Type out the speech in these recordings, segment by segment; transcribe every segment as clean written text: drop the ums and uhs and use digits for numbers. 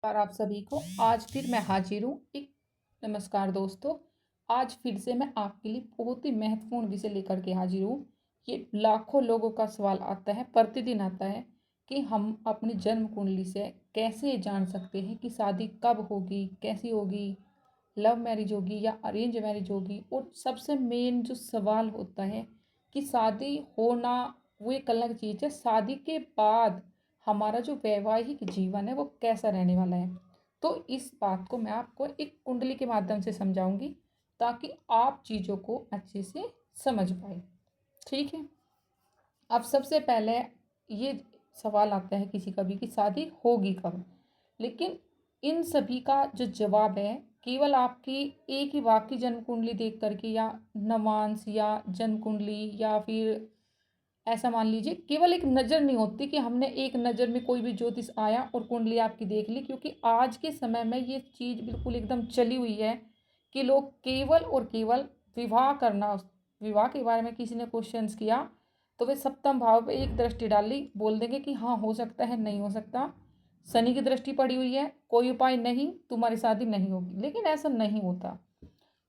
और आप सभी को आज फिर मैं हाजिर हूँ एक नमस्कार दोस्तों। आज फिर से मैं आपके लिए बहुत ही महत्वपूर्ण विषय लेकर के हाजिर हूँ। ये लाखों लोगों का सवाल आता है, प्रतिदिन आता है कि हम अपनी जन्म कुंडली से कैसे जान सकते हैं कि शादी कब होगी, कैसी होगी, लव मैरिज होगी या अरेंज मैरिज होगी। और सबसे मेन जो सवाल होता है कि शादी होना वो एक अलग चीज़ है, शादी के बाद हमारा जो वैवाहिक जीवन है वो कैसा रहने वाला है। तो इस बात को मैं आपको एक कुंडली के माध्यम से समझाऊंगी ताकि आप चीज़ों को अच्छे से समझ पाए। ठीक है। अब सबसे पहले ये सवाल आता है किसी का भी कि शादी होगी कब। लेकिन इन सभी का जो जवाब है केवल आपकी एक ही वाक्य जन्म कुंडली देख करके या नवांश या जन्म कुंडली या फिर ऐसा मान लीजिए केवल एक नज़र नहीं होती कि हमने एक नज़र में कोई भी ज्योतिष आया और कुंडली आपकी देख ली। क्योंकि आज के समय में ये चीज़ बिल्कुल एकदम चली हुई है कि लोग केवल और केवल विवाह करना, विवाह के बारे में किसी ने क्वेश्चंस किया तो वे सप्तम भाव पे एक दृष्टि डाली, बोल देंगे कि हाँ हो सकता है, नहीं हो सकता, शनि की दृष्टि पड़ी हुई है, कोई उपाय नहीं, तुम्हारी शादी नहीं होगी। लेकिन ऐसा नहीं होता।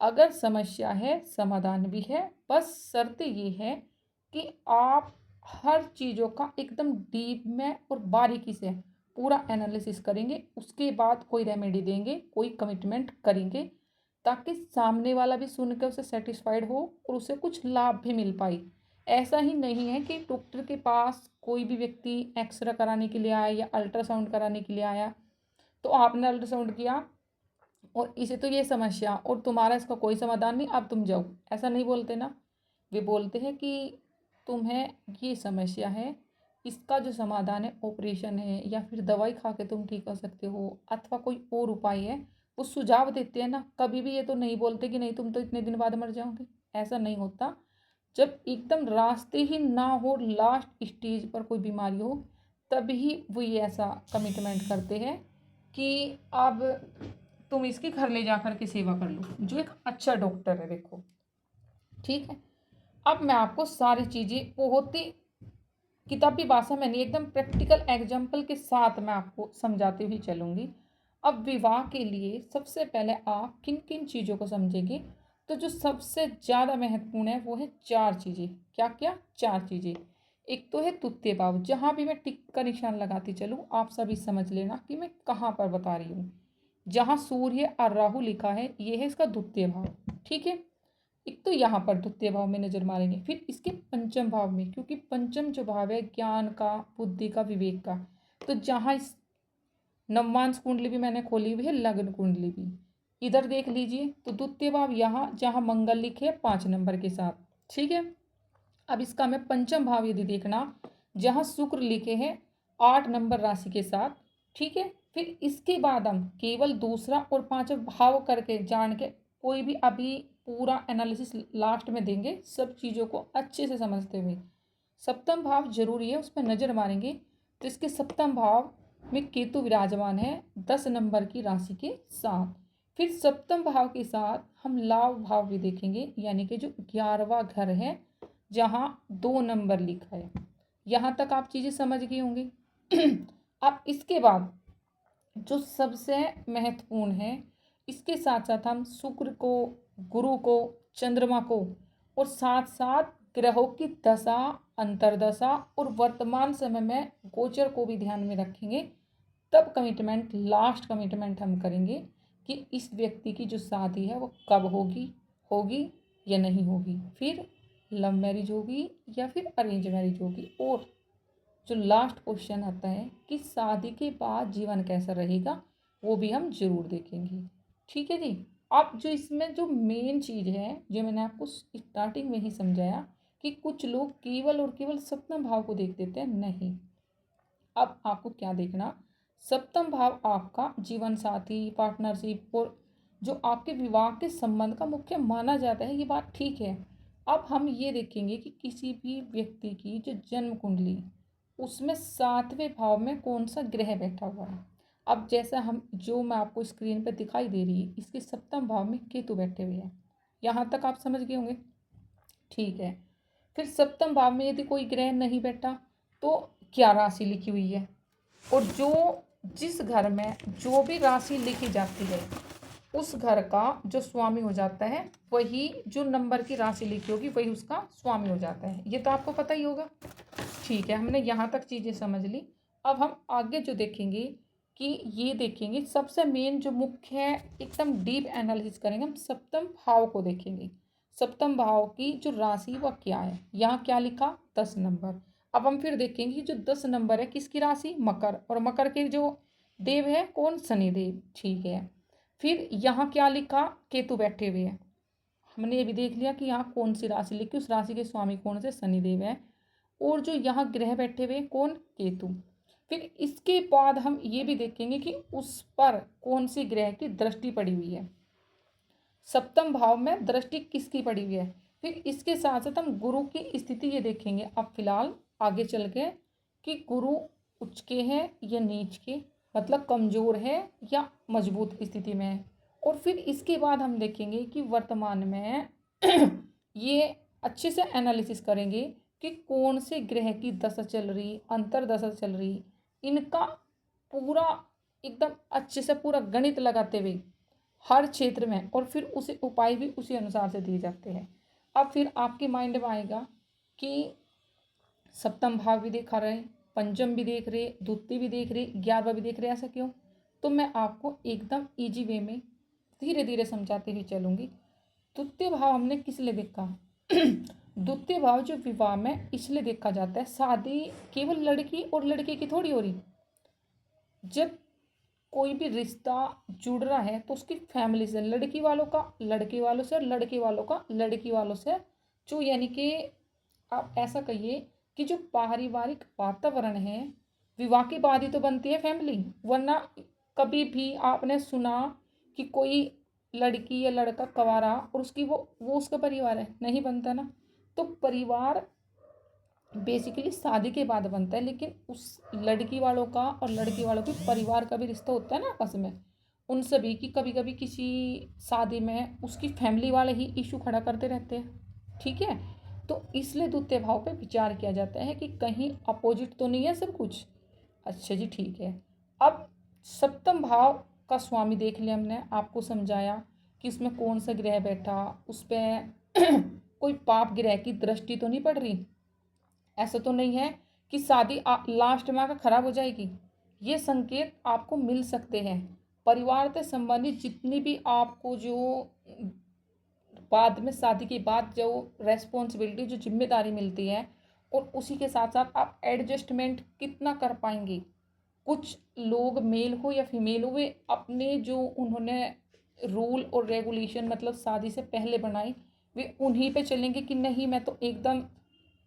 अगर समस्या है समाधान भी है, बस शर्त ये है कि आप हर चीज़ों का एकदम डीप में और बारीकी से पूरा एनालिसिस करेंगे, उसके बाद कोई रेमेडी देंगे, कोई कमिटमेंट करेंगे ताकि सामने वाला भी सुनकर उसे सेटिस्फाइड हो और उसे कुछ लाभ भी मिल पाए। ऐसा ही नहीं है कि डॉक्टर के पास कोई भी व्यक्ति एक्सरे कराने के लिए आया या अल्ट्रासाउंड कराने के लिए आया तो आपने अल्ट्रासाउंड किया और इसे तो ये समस्या और तुम्हारा इसका कोई समाधान नहीं, अब तुम जाओ, ऐसा नहीं बोलते ना। वे बोलते हैं कि तुम्हें ये समस्या है, इसका जो समाधान है ऑपरेशन है या फिर दवाई खा के तुम ठीक कर सकते हो अथवा कोई और उपाय है, वो सुझाव देते हैं ना। कभी भी ये तो नहीं बोलते कि नहीं तुम तो इतने दिन बाद मर जाओगे, ऐसा नहीं होता। जब एकदम रास्ते ही ना हो, लास्ट स्टेज पर कोई बीमारी हो, तभी वो ये ऐसा कमिटमेंट करते हैं कि अब तुम इसके घर ले जाकर के सेवा कर लो, जो एक अच्छा डॉक्टर है। देखो, ठीक है। अब मैं आपको सारी चीज़ें बहुत ही किताबी भाषा में नहीं, एकदम प्रैक्टिकल एग्जाम्पल के साथ मैं आपको समझाती हुई चलूँगी। अब विवाह के लिए सबसे पहले आप किन किन चीज़ों को समझेंगे, तो जो सबसे ज़्यादा महत्वपूर्ण है वो है चार चीज़ें। क्या क्या? चार चीज़ें। एक तो है द्वितीय भाव, जहाँ भी मैं टिक का निशान लगाती चलूँ आप सभी समझ लेना कि मैं कहाँ पर बता रही हूँ। जहाँ सूर्य और राहु लिखा है ये है इसका द्वितीय भाव। ठीक है। एक तो यहाँ पर द्वितीय भाव में नजर मारेंगे, फिर इसके पंचम भाव में, क्योंकि पंचम जो भाव है ज्ञान का, बुद्धि का, विवेक का। तो जहाँ इस नवमांश कुंडली भी मैंने खोली हुई है, लग्न कुंडली भी इधर देख लीजिए, तो द्वितीय भाव यहाँ जहाँ मंगल लिखे 5 नंबर के साथ। ठीक है। अब इसका मैं पंचम भाव यदि देखना, जहाँ शुक्र लिखे हैं 8 नंबर राशि के साथ। ठीक है। फिर इसके बाद हम केवल दूसरा और पांचवा भाव करके जान के कोई भी अभी पूरा एनालिसिस लास्ट में देंगे, सब चीज़ों को अच्छे से समझते हुए। सप्तम भाव जरूरी है, उस पर नजर मारेंगे। तो इसके सप्तम भाव में केतु विराजमान है 10 नंबर की राशि के साथ। फिर सप्तम भाव के साथ हम लाभ भाव भी देखेंगे, यानी कि जो 11वां घर है जहाँ 2 नंबर लिखा है। यहाँ तक आप चीज़ें समझ गए होंगे। अब इसके बाद जो सबसे महत्वपूर्ण है, इसके साथ साथ हम शुक्र को, गुरु को, चंद्रमा को और साथ साथ ग्रहों की दशा, अंतरदशा और वर्तमान समय में गोचर को भी ध्यान में रखेंगे। तब कमिटमेंट, लास्ट कमिटमेंट हम करेंगे कि इस व्यक्ति की जो शादी है वो कब होगी, होगी या नहीं होगी, फिर लव मैरिज होगी या फिर अरेंज मैरिज होगी। और जो लास्ट क्वेश्चन आता है कि शादी के बाद जीवन कैसा रहेगा, वो भी हम जरूर देखेंगे। ठीक है जी। अब जो इसमें जो मेन चीज़ है, जो मैंने आपको स्टार्टिंग में ही समझाया कि कुछ लोग केवल और केवल सप्तम भाव को देख देते हैं, नहीं। अब आपको क्या देखना, सप्तम भाव आपका जीवन साथी, पार्टनरशिप और जो आपके विवाह के संबंध का मुख्य माना जाता है, ये बात ठीक है। अब हम ये देखेंगे कि किसी भी व्यक्ति की जो जन्म कुंडली, उसमें 7वें भाव में कौन सा ग्रह बैठा हुआ है। अब जैसा हम, जो मैं आपको स्क्रीन पर दिखाई दे रही है, इसके सप्तम भाव में केतु बैठे हुए हैं। यहाँ तक आप समझ गए होंगे। ठीक है। फिर सप्तम भाव में यदि कोई ग्रह नहीं बैठा तो क्या राशि लिखी हुई है, और जो जिस घर में जो भी राशि लिखी जाती है उस घर का जो स्वामी हो जाता है, वही जो नंबर की राशि लिखी होगी वही उसका स्वामी हो जाता है। ये तो आपको पता ही होगा। ठीक है, हमने यहाँ तक चीज़ें समझ ली। अब हम आगे जो देखेंगे कि ये देखेंगे सबसे मेन जो मुख्य है, एकदम डीप एनालिसिस करेंगे हम, सप्तम भाव को देखेंगे। सप्तम भाव की जो राशि वह क्या है। यहाँ क्या लिखा, 10 नंबर। अब हम फिर देखेंगे कि जो 10 नंबर है किसकी राशि, मकर, और मकर के जो देव है कौन, शनिदेव। ठीक है, फिर यहाँ क्या लिखा, केतु बैठे हुए हैं। हमने ये भी देख लिया कि यहाँ कौन सी राशि लिखी, उस राशि के स्वामी कौन से, शनिदेव है। और जो यहाँ ग्रह बैठे हुए कौन, केतु। फिर इसके बाद हम ये भी देखेंगे कि उस पर कौन सी ग्रह की दृष्टि पड़ी हुई है, सप्तम भाव में दृष्टि किसकी पड़ी हुई है। फिर इसके साथ साथ हम गुरु की स्थिति ये देखेंगे। अब फिलहाल आगे चल के कि गुरु उच्च के हैं या नीच के, मतलब कमजोर है या मजबूत स्थिति में है। और फिर इसके बाद हम देखेंगे कि वर्तमान में ये अच्छे से एनालिसिस करेंगे कि कौन से ग्रह की दशा चल रही, अंतर दशा चल रही, इनका पूरा एकदम अच्छे से पूरा गणित लगाते हुए हर क्षेत्र में, और फिर उसे उपाय भी उसी अनुसार से दिए जाते हैं। अब फिर आपके माइंड में आएगा कि सप्तम भाव भी देखा रहे, पंचम भी देख रहे, द्वितीय भी देख रहे, 11वां भी देख रहे, ऐसा क्यों। तो मैं आपको एकदम इजी वे में धीरे धीरे समझाते हुए चलूँगी। द्वितीय भाव हमने किस लिए देखा द्वितीय भाव जो विवाह में इसलिए देखा जाता है, शादी केवल लड़की और लड़के की थोड़ी हो रही। जब कोई भी रिश्ता जुड़ रहा है तो उसकी फैमिली से, लड़की वालों का लड़के वालों से, लड़के वालों का लड़की वालों से, जो यानी कि आप ऐसा कहिए कि जो पारिवारिक वातावरण है, विवाह के बाद ही तो बनती है फैमिली। वरना कभी भी आपने सुना कि कोई लड़की या लड़का कवारा और उसकी वो उसका परिवार है, नहीं बनता ना। तो परिवार बेसिकली शादी के बाद बनता है, लेकिन उस लड़की वालों का और लड़की वालों के परिवार का भी रिश्ता होता है ना आपस में, उन सभी की कभी कभी किसी शादी में उसकी फैमिली वाले ही इशू खड़ा करते रहते हैं। ठीक है, तो इसलिए द्वितीय भाव पे विचार किया जाता है कि कहीं अपोजिट तो नहीं है सब कुछ। अच्छा जी, ठीक है। अब सप्तम भाव का स्वामी देख लिया हमने, आपको समझाया कि उसमें कौन सा ग्रह बैठा, उस पर कोई पाप ग्रह की दृष्टि तो नहीं पड़ रही, ऐसा तो नहीं है कि शादी लास्ट में आकर खराब हो जाएगी। ये संकेत आपको मिल सकते हैं। परिवार से संबंधित जितनी भी आपको जो बाद में शादी के बाद जो रेस्पॉन्सिबिलिटी, जो जिम्मेदारी मिलती है, और उसी के साथ साथ आप एडजस्टमेंट कितना कर पाएंगे। कुछ लोग मेल हो या फीमेल हो, वे अपने जो उन्होंने रूल और रेगुलेशन मतलब शादी से पहले बनाई, वे उन्हीं पे चलेंगे कि नहीं मैं तो एकदम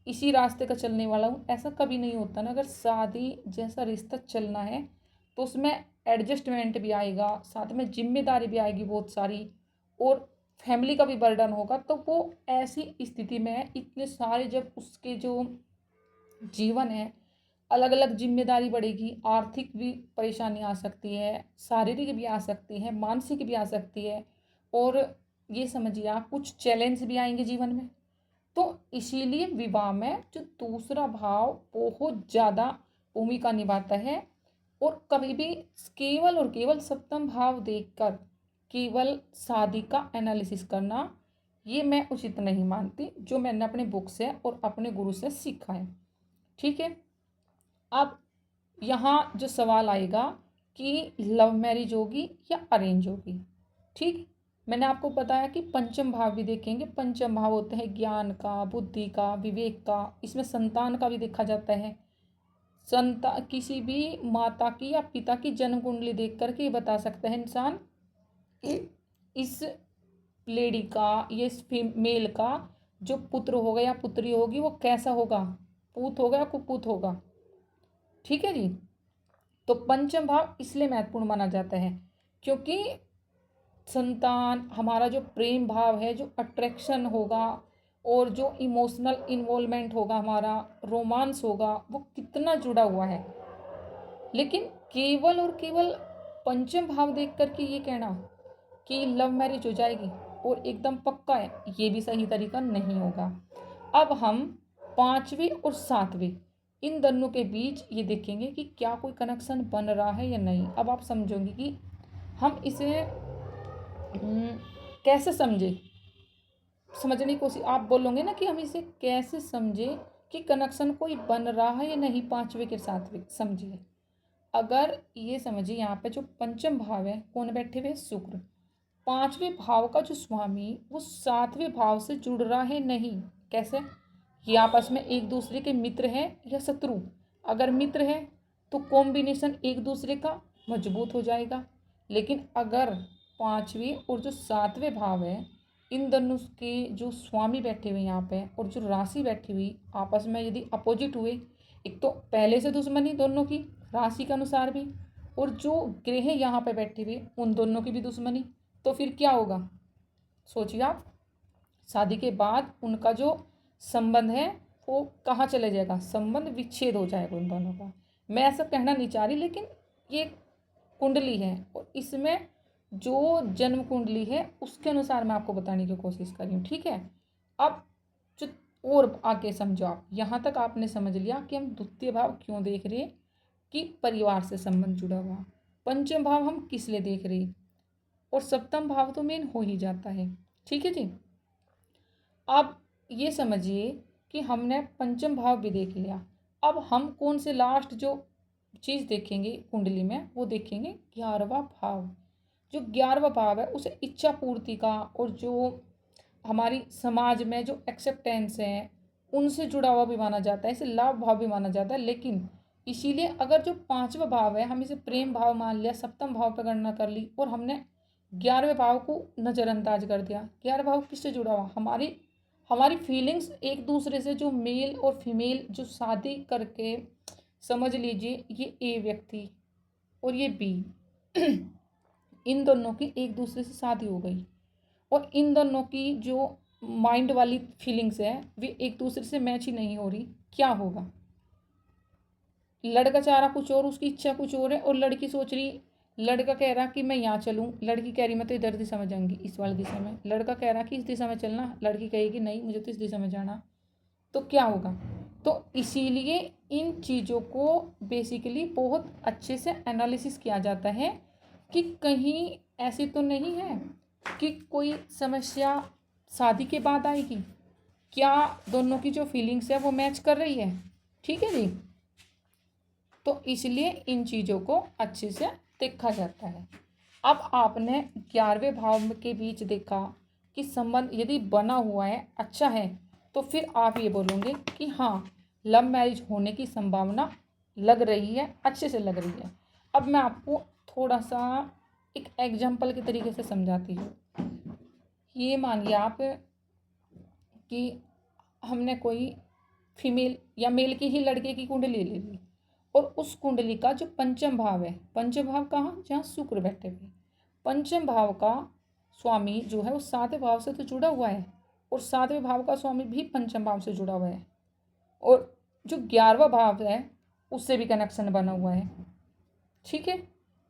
इसी रास्ते का चलने वाला हूँ। ऐसा कभी नहीं होता ना। अगर शादी जैसा रिश्ता चलना है तो उसमें एडजस्टमेंट भी आएगा, साथ में जिम्मेदारी भी आएगी बहुत सारी, और फैमिली का भी बर्डन होगा। तो वो ऐसी स्थिति में है, इतने सारे जब उसके जो जीवन है, अलग अलग जिम्मेदारी बढ़ेगी, आर्थिक भी परेशानी आ सकती है, शारीरिक भी आ सकती है, मानसिक भी आ सकती है, और ये समझिए आप कुछ चैलेंज भी आएंगे जीवन में। तो इसीलिए विवाह में जो दूसरा भाव बहुत ज़्यादा भूमिका निभाता है। और कभी भी केवल और केवल सप्तम भाव देखकर केवल शादी का एनालिसिस करना, ये मैं उचित नहीं मानती, जो मैंने अपने बुक से और अपने गुरु से सीखा है। ठीक है, अब यहाँ जो सवाल आएगा कि लव मैरिज होगी या अरेंज होगी। ठीक, मैंने आपको बताया कि पंचम भाव भी देखेंगे। पंचम भाव होते हैं ज्ञान का, बुद्धि का, विवेक का, इसमें संतान का भी देखा जाता है। किसी भी माता की या पिता की जन्म कुंडली देख करके ये बता सकता है इंसान कि इस लेडी का या इस फीमेल का जो पुत्र होगा या पुत्री होगी वो कैसा होगा, पूत होगा या कुपूत होगा। ठीक है जी। तो पंचम भाव इसलिए महत्वपूर्ण माना जाता है क्योंकि संतान, हमारा जो प्रेम भाव है, जो अट्रैक्शन होगा और जो इमोशनल इन्वॉल्वमेंट होगा, हमारा रोमांस होगा, वो कितना जुड़ा हुआ है। लेकिन केवल और केवल पंचम भाव देख करके ये कहना कि लव मैरिज हो जाएगी और एकदम पक्का है, ये भी सही तरीका नहीं होगा। अब हम पांचवी और सातवीं इन दोनों के बीच ये देखेंगे कि क्या कोई कनेक्शन बन रहा है या नहीं। अब आप समझोगे कि हम इसे कैसे समझे, समझने की कोशिश, आप बोलोगे ना कि हम इसे कैसे समझे कि कनेक्शन कोई बन रहा है या नहीं पांचवे के सातवें। समझिए, अगर ये समझिए यहाँ पे जो पंचम भाव है कौन बैठे हुए, शुक्र। पांचवें भाव का जो स्वामी वो सातवें भाव से जुड़ रहा है नहीं। कैसे, ये आपस में एक दूसरे के मित्र हैं या शत्रु। अगर मित्र है तो कॉम्बिनेशन एक दूसरे का मजबूत हो जाएगा। लेकिन अगर पांचवें और जो सातवें भाव है इन दोनों के जो स्वामी बैठे हुए यहाँ पे और जो राशि बैठी हुई आपस में यदि अपोजिट हुए, एक तो पहले से दुश्मनी दोनों की राशि के अनुसार भी, और जो ग्रह यहाँ पे बैठे हुए उन दोनों की भी दुश्मनी, तो फिर क्या होगा सोचिए आप। शादी के बाद उनका जो संबंध है वो कहाँ चले जाएगा, संबंध विच्छेद हो जाएगा उन दोनों का। मैं ऐसा कहना नहीं चाह रही, लेकिन ये कुंडली है और इसमें जो जन्म कुंडली है उसके अनुसार मैं आपको बताने की कोशिश कर रही हूँ, ठीक है। अब जो और आगे समझो आप, यहाँ तक आपने समझ लिया कि हम द्वितीय भाव क्यों देख रहे हैं, कि परिवार से संबंध जुड़ा हुआ। पंचम भाव हम किस लिए देख रहे हैं, और सप्तम भाव तो मेन हो ही जाता है, ठीक है जी। अब ये समझिए कि हमने पंचम भाव भी देख लिया। अब हम कौन से लास्ट जो चीज़ देखेंगे कुंडली में, वो देखेंगे 11वां भाव। जो 11वां भाव है उसे इच्छा पूर्ति का और जो हमारी समाज में जो एक्सेप्टेंस है उनसे जुड़ा हुआ भी माना जाता है, इसे लाभ भाव भी माना जाता है। लेकिन इसीलिए अगर जो पांचवा भाव है हम इसे प्रेम भाव मान लिया, सप्तम भाव पर गणना कर ली और हमने 11वें भाव को नज़रअंदाज कर दिया। 11वां भाव किससे जुड़ा हुआ, हमारी हमारी फीलिंग्स एक दूसरे से, जो मेल और फीमेल जो शादी करके, समझ लीजिए ये ए व्यक्ति और ये बी इन दोनों की एक दूसरे से शादी हो गई और इन दोनों की जो माइंड वाली फीलिंग्स है वे एक दूसरे से मैच ही नहीं हो रही, क्या होगा। लड़का चाह रहा कुछ और, उसकी इच्छा कुछ और है, और लड़की सोच रही, लड़का कह रहा कि मैं यहाँ चलूँ, लड़की कह रही मैं तो इधर दिशा में जाऊँगी, इस वाली दिशा में। लड़का कह रहा कि इस दिशा में चलना, लड़की कहेगी नहीं मुझे तो इस दिशा में जाना, तो क्या होगा। तो इसीलिए इन चीज़ों को बेसिकली बहुत अच्छे से एनालिसिस किया जाता है कि कहीं ऐसी तो नहीं है कि कोई समस्या शादी के बाद आएगी, क्या दोनों की जो फीलिंग्स है वो मैच कर रही है, ठीक है जी। तो इसलिए इन चीज़ों को अच्छे से देखा जाता है। अब आपने 11वें भाव के बीच देखा कि संबंध यदि बना हुआ है, अच्छा है, तो फिर आप ये बोलोगे कि हाँ लव मैरिज होने की संभावना लग रही है, अच्छे से लग रही है। अब मैं आपको थोड़ा सा एक एग्जाम्पल के तरीके से समझाती हूँ। ये मानिए आप कि हमने कोई फीमेल या मेल की ही लड़के की कुंडली ले ली और उस कुंडली का जो पंचम भाव है, पंचम भाव कहाँ, जहाँ शुक्र बैठे हुए, पंचम भाव का स्वामी जो है वो सातवें भाव से तो जुड़ा हुआ है और सातवें भाव का स्वामी भी पंचम भाव से जुड़ा हुआ है और जो 11वां भाव है उससे भी कनेक्शन बना हुआ है, ठीक है।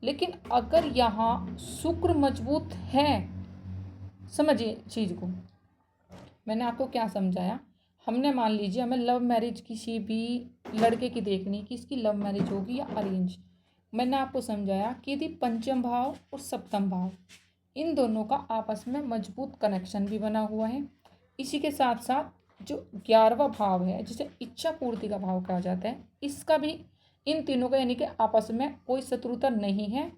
लेकिन अगर यहाँ शुक्र मजबूत है, समझिए चीज़ को, मैंने आपको क्या समझाया। हमने मान लीजिए हमें लव मैरिज किसी भी लड़के की देखनी कि इसकी लव मैरिज होगी या अरेंज। मैंने आपको समझाया कि यदि पंचम भाव और सप्तम भाव इन दोनों का आपस में मजबूत कनेक्शन भी बना हुआ है, इसी के साथ साथ जो 11वां भाव है जिसे इच्छा पूर्ति का भाव कहा जाता है, इसका भी इन तीनों का यानी कि आपस में कोई शत्रुता नहीं है,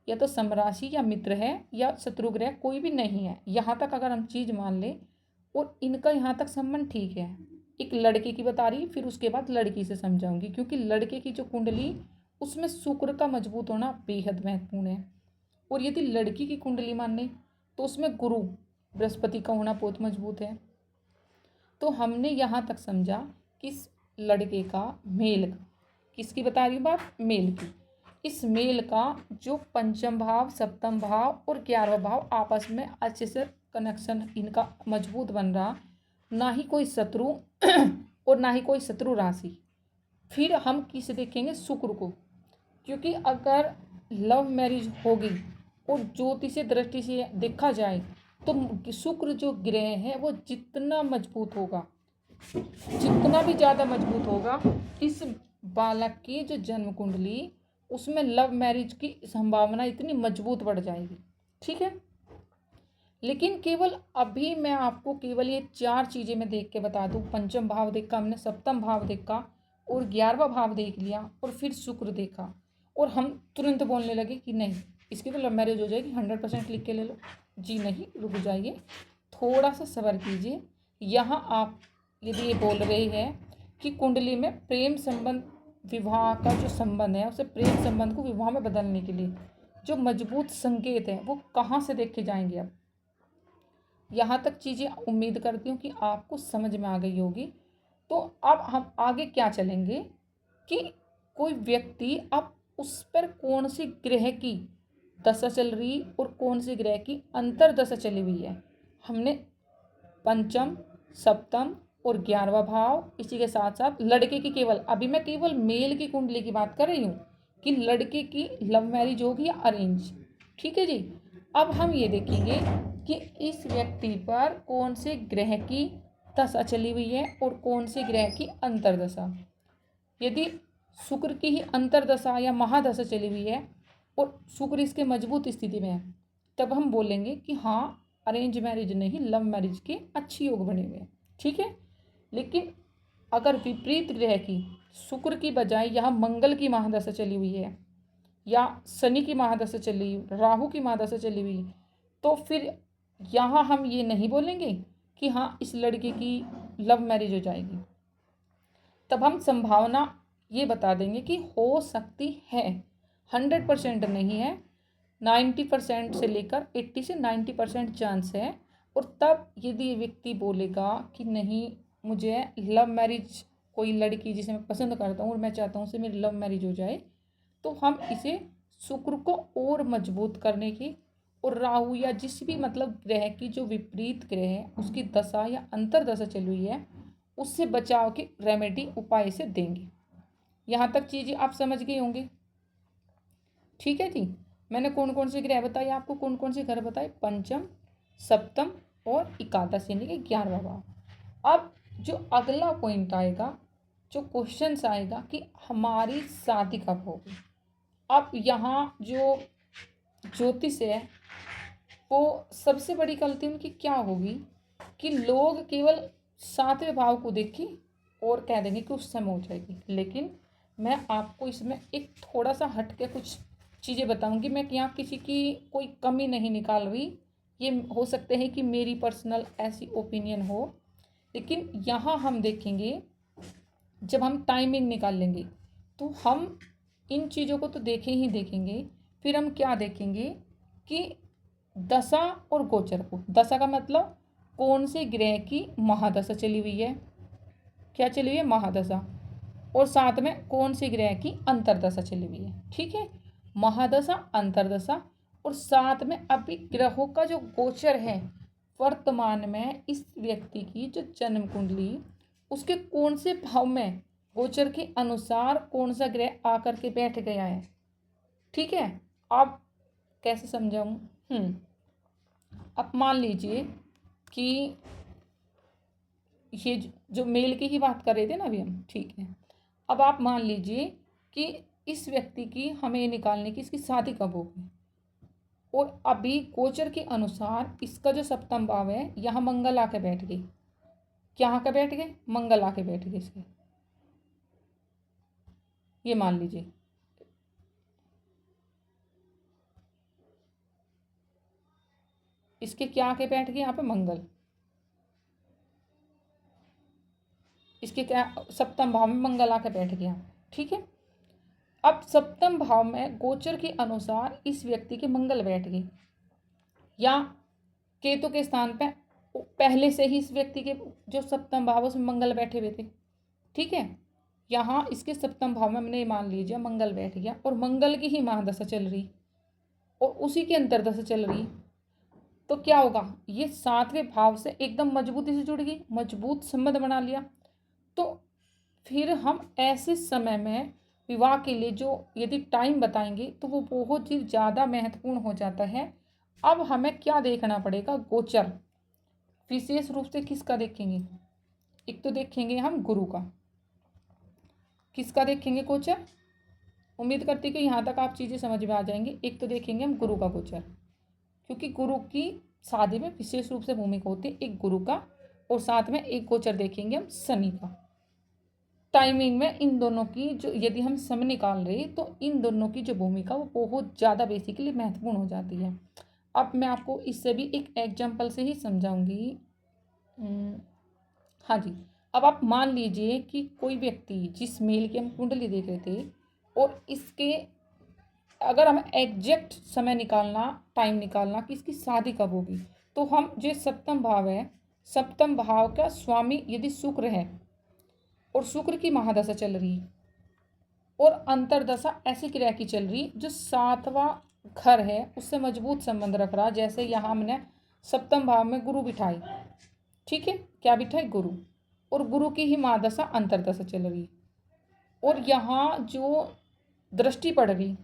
या तो समराशि या मित्र है या शत्रुग्रह कोई भी नहीं है। यहाँ तक अगर हम चीज़ मान लें और इनका यहाँ तक संबंध ठीक है। एक लड़के की बता रही, फिर उसके बाद लड़की से समझाऊंगी, क्योंकि लड़के की जो कुंडली उसमें शुक्र का मजबूत होना बेहद महत्वपूर्ण है। और यदि लड़की की कुंडली माने तो उसमें गुरु बृहस्पति का होना बहुत मजबूत है। तो हमने यहाँ तक समझा कि इस लड़के का मेल, किसकी बता रही बात, मेल की, इस मेल का जो पंचम भाव, सप्तम भाव और 11वां भाव आपस में अच्छे से कनेक्शन इनका मजबूत बन रहा, ना ही कोई शत्रु और ना ही कोई शत्रु राशि। फिर हम किसे देखेंगे, शुक्र को, क्योंकि अगर लव मैरिज होगी और ज्योतिषीय दृष्टि से देखा जाए तो शुक्र जो ग्रह है वो जितना मजबूत होगा जितना भी ज़्यादा मजबूत होगा इस बालक की जो जन्म कुंडली, उसमें लव मैरिज की संभावना इतनी मजबूत बढ़ जाएगी। ठीक है, लेकिन केवल अभी मैं आपको केवल ये 4 चीज़ें मैं देख के बता दूं। पंचम भाव देखा हमने, सप्तम भाव देखा और 11वां भाव देख लिया और फिर शुक्र देखा, और हम तुरंत बोलने लगे कि नहीं इसकी तो लव मैरिज हो जाएगी, 100% लिख के ले लो। जी नहीं, रुक जाइए, थोड़ा सा सब्र कीजिए। यहाँ आप यदि ये बोल रहे हैं कि कुंडली में प्रेम संबंध, विवाह का जो संबंध है उसे प्रेम संबंध को विवाह में बदलने के लिए जो मजबूत संकेत है वो कहाँ से देखे जाएंगे। अब यहाँ तक चीज़ें उम्मीद करती हूँ कि आपको समझ में आ गई होगी। तो अब हम आगे क्या चलेंगे कि कोई व्यक्ति, अब उस पर कौन सी ग्रह की दशा चल रही और कौन सी ग्रह की अंतर दशा चली हुई है। हमने पंचम, सप्तम और 11वां भाव, इसी के साथ साथ लड़के की, केवल अभी मैं केवल मेल की कुंडली की बात कर रही हूँ कि लड़के की लव मैरिज होगी या अरेंज। ठीक है जी, अब हम ये देखेंगे कि इस व्यक्ति पर कौन से ग्रह की दशा चली हुई है और कौन से ग्रह की अंतरदशा। यदि शुक्र की ही अंतरदशा या महादशा चली हुई है और शुक्र इसके मजबूत स्थिति में है, तब हम बोलेंगे कि हाँ अरेंज मैरिज नहीं, लव मैरिज के अच्छी योग बने हुए हैं। ठीक है, लेकिन अगर विपरीत ग्रह की, शुक्र की बजाय यहाँ मंगल की महादशा चली हुई है या शनि की महादशा चली, राहु की महादशा चली हुई, तो फिर यहाँ हम ये नहीं बोलेंगे कि हाँ इस लड़के की लव मैरिज हो जाएगी। तब हम संभावना ये बता देंगे कि हो सकती है, 100% नहीं है, 90% से लेकर 80 से 90% चांस है। और तब यदि व्यक्ति बोलेगा कि नहीं मुझे लव मैरिज, कोई लड़की जिसे मैं पसंद करता हूँ और मैं चाहता हूँ उससे मेरी लव मैरिज हो जाए, तो हम इसे शुक्र को और मजबूत करने की और राहु या जिस भी मतलब ग्रह की जो विपरीत ग्रह है उसकी दशा या अंतरदशा चली हुई है उससे बचाव की रेमेडी उपाय से देंगे। यहाँ तक चीज़ें आप समझ गए होंगे। ठीक है जी, मैंने कौन कौन से ग्रह बताए आपको, कौन कौन से घर बताए, पंचम, सप्तम और एकादश यानी कि 11वां भाव। अब जो अगला पॉइंट आएगा, जो क्वेश्चन आएगा कि हमारी शादी कब होगी। अब यहाँ जो ज्योतिष है वो सबसे बड़ी गलती उनकी क्या होगी कि लोग केवल 7वें भाव को देख के और कह देंगे कि उस समय हो जाएगी। लेकिन मैं आपको इसमें एक थोड़ा सा हट के कुछ चीज़ें बताऊंगी। मैं यहाँ किसी की कोई कमी नहीं निकाल रही, ये हो सकते हैं कि मेरी पर्सनल ऐसी ओपिनियन हो, लेकिन यहाँ हम देखेंगे जब हम टाइमिंग निकाल लेंगे तो हम इन चीज़ों को तो देखें ही देखेंगे। फिर हम क्या देखेंगे कि दशा और गोचर को, दशा का मतलब कौन से ग्रह की महादशा चली हुई है, क्या चली हुई है, महादशा, और साथ में कौन सी ग्रह की अंतरदशा चली हुई है। ठीक है, महादशा, अंतरदशा और साथ में अभी ग्रहों का जो गोचर है वर्तमान में इस व्यक्ति की जो जन्म कुंडली उसके कौन से भाव में गोचर के अनुसार कौन सा ग्रह आकर के बैठ गया है। ठीक है, अब कैसे समझाऊं। अब मान लीजिए कि ये जो मेल की ही बात कर रहे थे ना अभी हम, ठीक है, अब आप मान लीजिए कि इस व्यक्ति की हमें निकालने की इसकी शादी कब होगी, और अभी गोचर के अनुसार इसका जो सप्तम भाव है यहाँ मंगल आके बैठ गई। क्या आके बैठ गए, मंगल आके बैठ गए इसके, ये मान लीजिए। इसके क्या आके बैठ गए यहाँ पे, मंगल, इसके क्या सप्तम भाव में मंगल आके बैठ गया। ठीक है, अब सप्तम भाव में गोचर के अनुसार इस व्यक्ति के मंगल बैठ गए या केतु के स्थान पे पहले से ही इस व्यक्ति के जो सप्तम भाव उसमें मंगल बैठे हुए थे। ठीक है, यहाँ इसके सप्तम भाव में हमने मान लीजिए मंगल बैठ गया और मंगल की ही महादशा चल रही और उसी की अंतरदशा चल रही, तो क्या होगा, ये 7वें भाव से एकदम मजबूती से जुड़ गई, मजबूत संबंध बना लिया। तो फिर हम ऐसे समय में विवाह के लिए जो यदि टाइम बताएंगे तो वो बहुत ही ज़्यादा महत्वपूर्ण हो जाता है। अब हमें क्या देखना पड़ेगा, गोचर, विशेष रूप से किसका देखेंगे, एक तो देखेंगे हम गुरु का, किसका देखेंगे गोचर। उम्मीद करती कि यहाँ तक आप चीज़ें समझ में आ जाएंगी। एक तो देखेंगे हम गुरु का गोचर, क्योंकि गुरु की शादी में विशेष रूप से भूमिका होती है एक गुरु का, और साथ में एक गोचर देखेंगे हम शनि का। टाइमिंग में इन दोनों की जो, यदि हम समय निकाल रहे तो इन दोनों की जो भूमिका वो बहुत ज़्यादा बेसिकली महत्वपूर्ण हो जाती है। अब मैं आपको इससे भी एक एग्जाम्पल से ही समझाऊंगी। हाँ जी, अब आप मान लीजिए कि कोई व्यक्ति जिस मेल की हम कुंडली देख रहे थे, और इसके अगर हमें एग्जैक्ट समय निकालना, टाइम निकालना कि इसकी शादी कब होगी, तो हम जो सप्तम भाव है, सप्तम भाव का स्वामी यदि शुक्र है और शुक्र की महादशा चल रही और अंतरदशा ऐसी क्रिया की चल रही जो सातवां घर है उससे मजबूत संबंध रख रहा, जैसे यहाँ हमने सप्तम भाव में गुरु बिठाई, ठीक है, क्या बिठाई, गुरु, और गुरु की ही महादशा अंतरदशा चल रही, और यहाँ जो दृष्टि पड़ रही,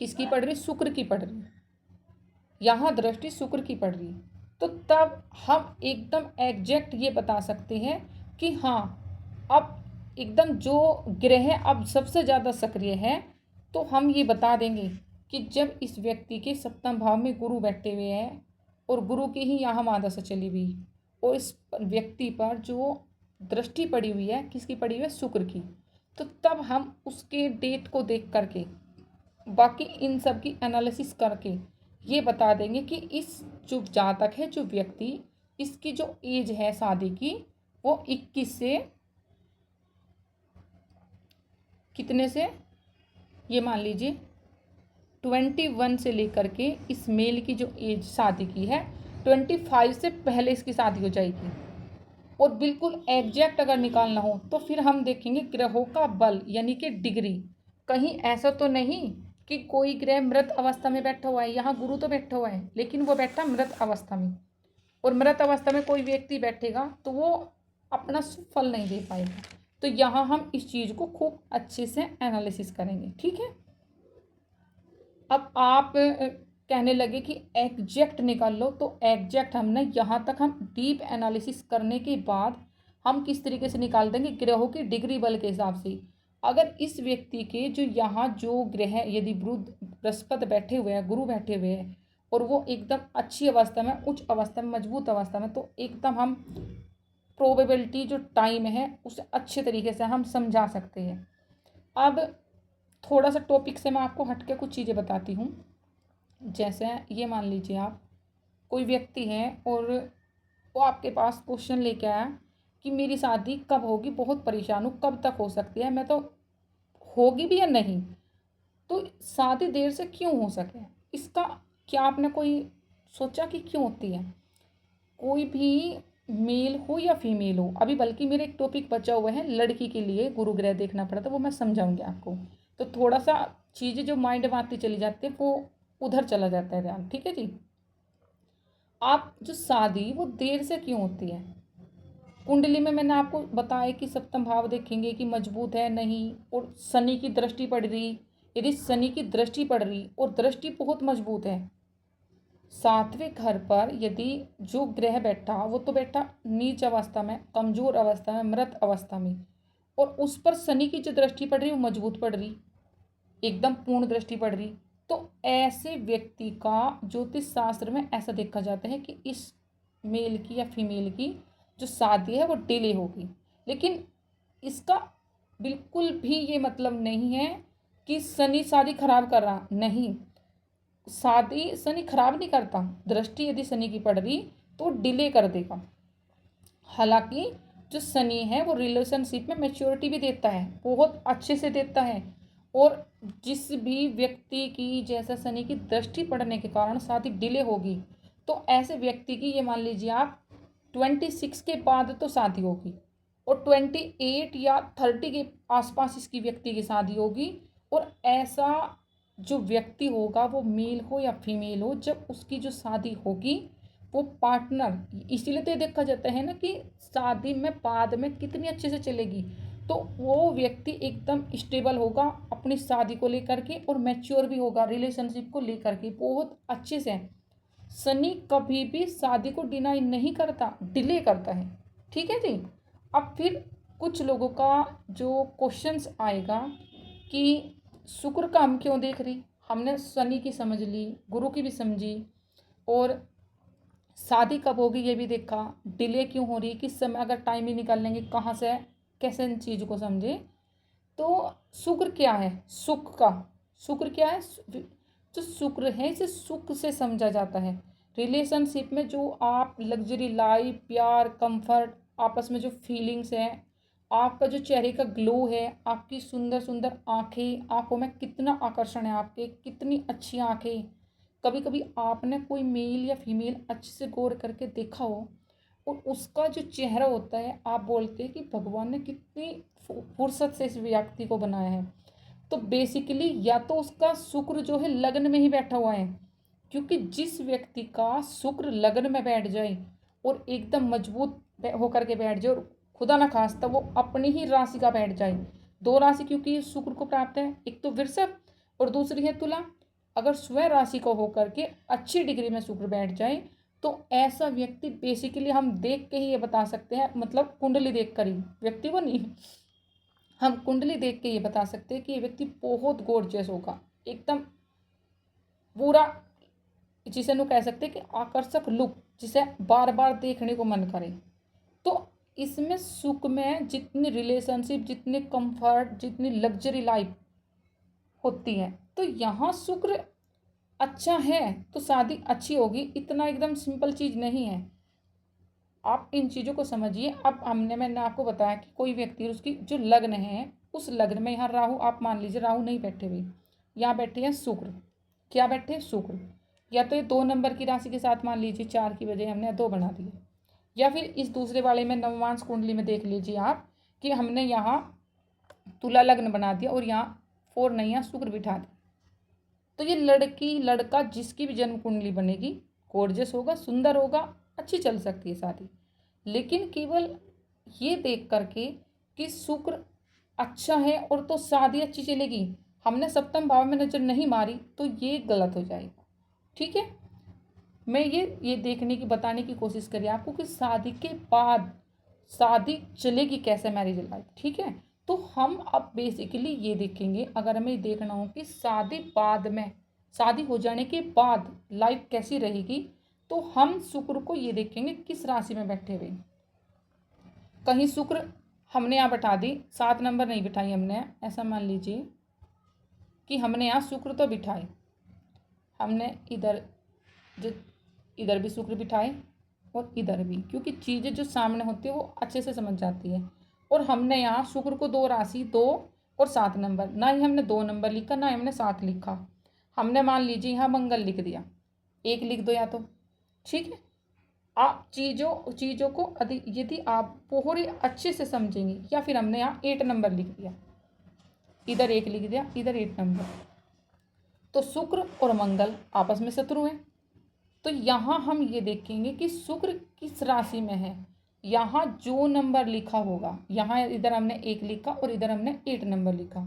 किसकी पड़ रही, शुक्र की पड़ रही, यहाँ दृष्टि शुक्र की पड़ रही, तो तब हम एकदम एग्जैक्ट ये बता सकते हैं कि हाँ अब एकदम जो ग्रह अब सबसे ज़्यादा सक्रिय है, तो हम ये बता देंगे कि जब इस व्यक्ति के सप्तम भाव में गुरु बैठे हुए हैं और गुरु की ही यहाँ महादशा चली हुई, और इस व्यक्ति पर जो दृष्टि पड़ी हुई है, किसकी पड़ी हुई है, शुक्र की, तो तब हम उसके डेट को देख करके, बाकी इन सब की एनालिसिस करके ये बता देंगे कि इस जो जातक है, जो व्यक्ति, इसकी जो एज है शादी की वो 21 से कितने से, ये मान लीजिए 21 से लेकर के इस मेल की जो एज शादी की है 25 से पहले इसकी शादी हो जाएगी। और बिल्कुल एग्जैक्ट अगर निकालना हो तो फिर हम देखेंगे ग्रहों का बल यानी कि डिग्री। कहीं ऐसा तो नहीं कि कोई ग्रह मृत अवस्था में बैठा हुआ है, यहाँ गुरु तो बैठा हुआ है लेकिन वो बैठा मृत अवस्था में, और मृत अवस्था में कोई व्यक्ति बैठेगा तो वो अपना फल नहीं दे पाएगा। तो यहाँ हम इस चीज़ को खूब अच्छे से एनालिसिस करेंगे, ठीक है। अब आप कहने लगे कि एग्जैक्ट निकाल लो, तो एग्जैक्ट हमने यहाँ तक हम डीप एनालिसिस करने के बाद हम किस तरीके से निकाल देंगे, ग्रहों की डिग्री बल के हिसाब से। अगर इस व्यक्ति के जो यहाँ जो ग्रह यदि बुध बृहस्पति बैठे हुए हैं, गुरु बैठे हुए हैं, और वो एकदम अच्छी अवस्था में, उच्च अवस्था में, मजबूत अवस्था में, तो एकदम हम प्रोबेबिलिटी जो टाइम है उसे अच्छे तरीके से हम समझा सकते हैं। अब थोड़ा सा टॉपिक से मैं आपको हट के कुछ चीज़ें बताती हूँ। जैसे ये मान लीजिए आप कोई व्यक्ति है और वो आपके पास क्वेश्चन लेके आया कि मेरी शादी कब होगी, बहुत परेशान हूँ, कब तक हो सकती है, मैं तो होगी भी या नहीं, तो शादी देर से क्यों हो सके, इसका क्या आपने कोई सोचा कि क्यों होती है। कोई भी मेल हो या फीमेल हो, अभी बल्कि मेरे एक टॉपिक बचा हुआ है लड़की के लिए गुरु ग्रह देखना पड़ा था, वो मैं समझाऊंगी आपको। तो थोड़ा सा चीज़ें जो माइंड में आती चली जाती है वो उधर चला जाता है ध्यान, ठीक है जी। आप जो शादी वो देर से क्यों होती है, कुंडली में मैंने आपको बताया कि सप्तम भाव देखेंगे कि मजबूत है नहीं, और शनि की दृष्टि पड़ रही, यदि शनि की दृष्टि पड़ रही और दृष्टि बहुत मजबूत है, सातवें घर पर यदि जो ग्रह बैठा वो तो बैठा नीच अवस्था में, कमजोर अवस्था में, मृत अवस्था में, और उस पर शनि की जो दृष्टि पड़ रही वो मजबूत पड़ रही, एकदम पूर्ण दृष्टि पड़ रही, तो ऐसे व्यक्ति का ज्योतिष शास्त्र में ऐसा देखा जाता है कि इस मेल की या फीमेल की जो शादी है वो डिले होगी। लेकिन इसका बिल्कुल भी ये मतलब नहीं है कि शनि शादी खराब कर रहा, नहीं, शादी शनि खराब नहीं करता, दृष्टि यदि शनि की पड़ रही तो डिले कर देगा। हालांकि जो शनि है वो रिलेशनशिप में मैच्योरिटी भी देता है, बहुत अच्छे से देता है, और जिस भी व्यक्ति की जैसा शनि की दृष्टि पड़ने के कारण शादी डिले होगी, तो ऐसे व्यक्ति की ये मान लीजिए आप 26 के बाद तो शादी होगी, और 28 या 30 के आसपास इसकी व्यक्ति की शादी होगी। और ऐसा जो व्यक्ति होगा वो मेल हो या फीमेल हो, जब उसकी जो शादी होगी वो पार्टनर, इसीलिए तो ये देखा जाता है ना कि शादी में बाद में कितनी अच्छे से चलेगी, तो वो व्यक्ति एकदम स्टेबल होगा अपनी शादी को लेकर के, और मैच्योर भी होगा रिलेशनशिप को लेकर के बहुत अच्छे से। शनि कभी भी शादी को डिनाई नहीं करता, डिले करता है, ठीक है जी। अब फिर कुछ लोगों का जो क्वेश्चंस आएगा कि शुक्र का हम क्यों देख रही, हमने शनि की समझ ली, गुरु की भी समझी, और शादी कब होगी ये भी देखा, डिले क्यों हो रही, किस समय अगर टाइम ही निकाल लेंगे, कहाँ से कैसे इन चीज़ों को समझे। तो शुक्र क्या है, सुख का शुक्र क्या है, जो शुक्र है इसे सुख से समझा जाता है। रिलेशनशिप में जो आप लग्जरी लाइफ, प्यार, कंफर्ट, आपस में जो फीलिंग्स हैं, आपका जो चेहरे का ग्लो है, आपकी सुंदर सुंदर आंखें, आंखों में कितना आकर्षण है, आपके कितनी अच्छी आंखें। कभी कभी आपने कोई मेल या फीमेल अच्छे से गौर करके देखा हो और उसका जो चेहरा होता है, आप बोलते हैं कि भगवान ने कितनी फुर्सत से इस व्यक्ति को बनाया है। तो बेसिकली या तो उसका शुक्र जो है लग्न में ही बैठा हुआ है, क्योंकि जिस व्यक्ति का शुक्र लग्न में बैठ जाए और एकदम मजबूत होकर के बैठ जाए, और खुदा ना खास्ता वो अपनी ही राशि का बैठ जाए, दो राशि क्योंकि शुक्र को प्राप्त है, एक तो वृषभ और दूसरी है तुला। अगर स्वयं राशि को होकर के अच्छी डिग्री में शुक्र बैठ जाए तो ऐसा व्यक्ति बेसिकली हम देख के ही ये बता सकते हैं, मतलब कुंडली देख कर ही, व्यक्ति को नहीं, हम कुंडली देख के ये बता सकते हैं कि ये व्यक्ति बहुत गॉर्जियस होगा, एकदम पूरा, जिसे नु कह सकते हैं कि आकर्षक लुक, जिसे बार बार देखने को मन करे। तो इसमें सुख में जितनी रिलेशनशिप, जितने कंफर्ट, जितनी लग्जरी लाइफ होती है, तो यहाँ शुक्र अच्छा है तो शादी अच्छी होगी, इतना एकदम सिंपल चीज़ नहीं है। आप इन चीज़ों को समझिए। अब मैंने आपको बताया कि कोई व्यक्ति, उसकी जो लग्न है, उस लग्न में यहाँ राहु, आप मान लीजिए राहु नहीं बैठे हुए, यहाँ बैठे हैं शुक्र। क्या बैठे हैं, शुक्र। या तो ये 2 नंबर की राशि के साथ, मान लीजिए 4 की बजाय हमने 2 बना दिए, या फिर इस दूसरे वाले में नवमांश कुंडली में देख लीजिए आप कि हमने यहाँ तुला लग्न बना दिया और यहाँ 4 नहीं, यहाँ शुक्र बिठा दिया। तो ये लड़की लड़का जिसकी भी जन्म कुंडली बनेगी, गॉर्जियस होगा, सुंदर होगा, अच्छी चल सकती है शादी। लेकिन केवल ये देख करके कि शुक्र अच्छा है और तो शादी अच्छी चलेगी, हमने सप्तम भाव में नजर नहीं मारी, तो ये गलत हो जाएगा। ठीक है, मैं ये देखने की, बताने की कोशिश करी आपको कि शादी के बाद शादी चलेगी कैसे, मैरिज लाइफ। ठीक है, तो हम अब बेसिकली ये देखेंगे, अगर हमें देखना हो कि शादी बाद में, शादी हो जाने के बाद लाइफ कैसी रहेगी, तो हम शुक्र को ये देखेंगे किस राशि में बैठे हुए। कहीं शुक्र हमने यहाँ बैठा दी, 7 नंबर नहीं बिठाई हमने, ऐसा मान लीजिए कि हमने यहाँ शुक्र तो बिठाए, हमने इधर जो इधर भी शुक्र बिठाए और इधर भी, क्योंकि चीज़ें जो सामने होती है वो अच्छे से समझ जाती है। और हमने यहाँ शुक्र को 2 राशि, 2 और 7 नंबर, ना ही हमने 2 नंबर लिखा, ना ही हमने 7 लिखा, हमने मान लीजिए यहाँ मंगल लिख दिया, 1 लिख दो या तो। ठीक है, आप चीज़ों को यदि आप पूरी अच्छे से समझेंगे, या फिर हमने यहाँ 8 नंबर लिख दिया, इधर 1 लिख दिया, इधर 8 नंबर, तो शुक्र और मंगल आपस में शत्रु हैं। तो यहाँ हम ये देखेंगे कि शुक्र किस राशि में है, यहाँ जो नंबर लिखा होगा, यहाँ इधर हमने 1 लिखा और इधर हमने 8 नंबर लिखा,